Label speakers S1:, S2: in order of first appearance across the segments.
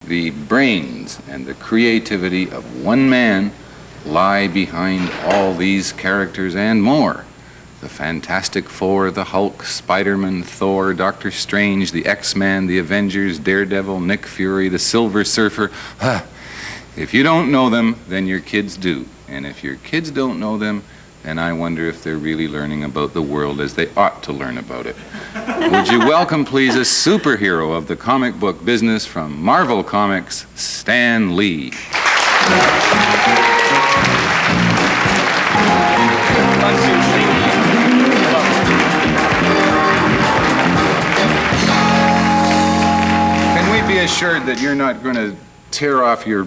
S1: The brains and the creativity of one man lie behind all these characters and more. The Fantastic Four, the Hulk, Spider-Man, Thor, Doctor Strange, the X-Men, the Avengers, Daredevil, Nick Fury, the Silver Surfer. If you don't know them, then your kids do. And if your kids don't know them, then I wonder if they're really learning about the world as they ought to learn about it. Would you welcome, please, a superhero of the comic book business from Marvel Comics, Stan Lee. Can we be assured that you're not going to tear off your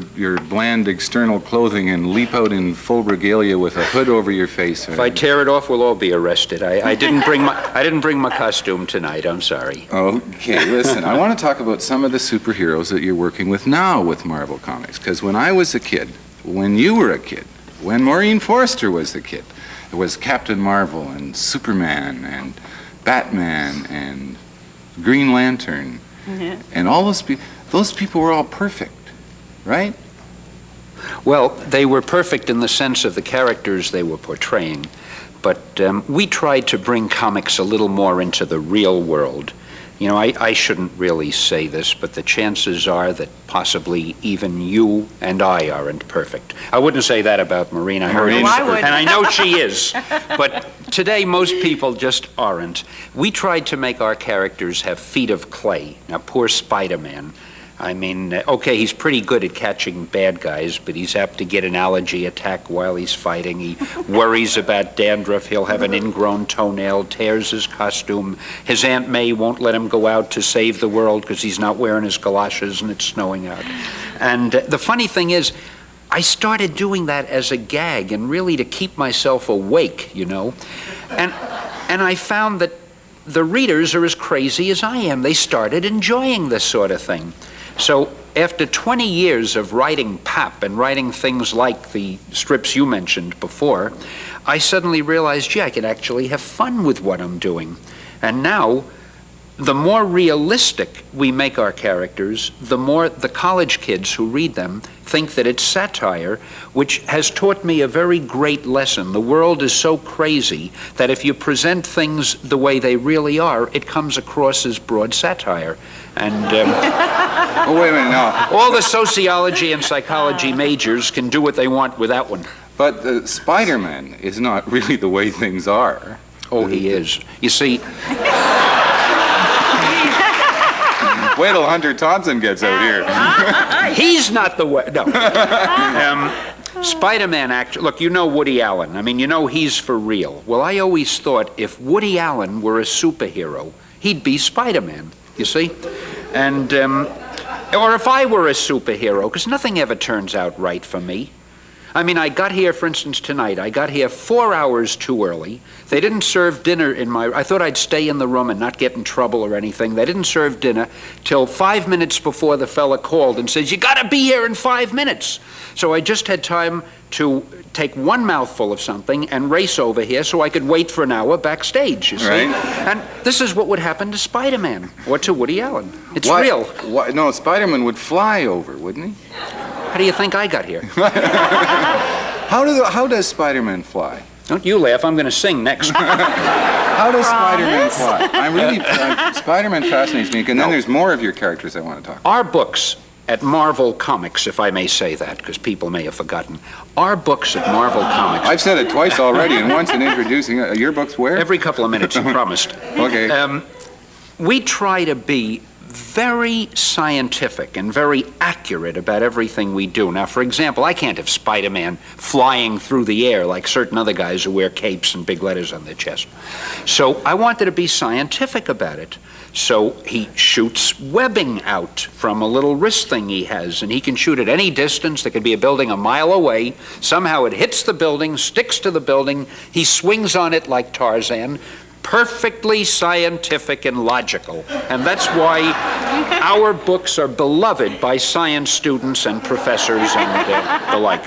S1: bland external clothing and leap out in full regalia with a hood over your face?
S2: If I tear it off, we'll all be arrested. I didn't bring my costume tonight. I'm sorry.
S1: Okay, listen. I want to talk about some of the superheroes that you're working with now with Marvel Comics. Because when I was a kid, when you were a kid, when Maureen Forster was the kid, it was Captain Marvel and Superman and Batman and Green Lantern, and all those people. Those people were all perfect. Right?
S2: Well, they were perfect in the sense of the characters they were portraying, but we tried to bring comics a little more into the real world. You know, I shouldn't really say this, but the chances are that possibly even you and I aren't perfect. I wouldn't say that about Marina.
S3: I would.
S2: And I know she is, but today most people just aren't. We tried to make our characters have feet of clay. Now, poor Spider-Man. I mean, okay, he's pretty good at catching bad guys, but he's apt to get an allergy attack while he's fighting. He worries about dandruff. He'll have an ingrown toenail, tears his costume. His Aunt May won't let him go out to save the world because he's not wearing his galoshes and it's snowing out. And the funny thing is, I started doing that as a gag and really to keep myself awake, you know. And I found that the readers are as crazy as I am. They started enjoying this sort of thing. So after 20 years of writing pap and writing things like the strips you mentioned before, I suddenly realized, gee, I can actually have fun with what I'm doing. And now, the more realistic we make our characters, the more the college kids who read them think that it's satire, which has taught me a very great lesson. The world is so crazy that if you present things the way they really are, it comes across as broad satire. And
S1: oh, wait a minute, no.
S2: All the sociology and psychology majors can do what they want with that one.
S1: But Spider-Man is not really the way things are.
S2: Oh, he is. You see...
S1: Wait till Hunter Thompson gets out here.
S2: He's not the way. No. Spider-Man actually, look, you know Woody Allen. I mean, you know he's for real. Well, I always thought if Woody Allen were a superhero, he'd be Spider-Man, you see? And, or if I were a superhero, because nothing ever turns out right for me. I mean, I got here, for instance, tonight. I got here 4 hours too early. They didn't serve dinner in my... I thought I'd stay in the room and not get in trouble or anything. They didn't serve dinner till 5 minutes before the fella called and says, you gotta be here in 5 minutes. So I just had time to take one mouthful of something and race over here so I could wait for an hour backstage, you see?
S1: Right.
S2: And this is what would happen to Spider-Man or to Woody Allen. It's real.
S1: No, Spider-Man would fly over, wouldn't he?
S2: How do you think I got here?
S1: How does Spider-Man fly?
S2: Don't you laugh, I'm going to sing next.
S1: How does Spider-Man fly? Spider-Man fascinates me, and then there's more of your characters I want to talk about.
S2: Our books at Marvel Comics, if I may say that, because people may have forgotten, our books at Marvel Comics...
S1: I've said it twice already, and once in introducing your books where?
S2: Every couple of minutes, you promised.
S1: Okay.
S2: We try to be very scientific and very accurate about everything we do. Now, for example, I can't have Spider-Man flying through the air like certain other guys who wear capes and big letters on their chest. So I wanted to be scientific about it. So he shoots webbing out from a little wrist thing he has, and he can shoot at any distance. There could be a building a mile away. Somehow it hits the building, sticks to the building. He swings on it like Tarzan. Perfectly scientific and logical. And that's why our books are beloved by science students and professors and the like.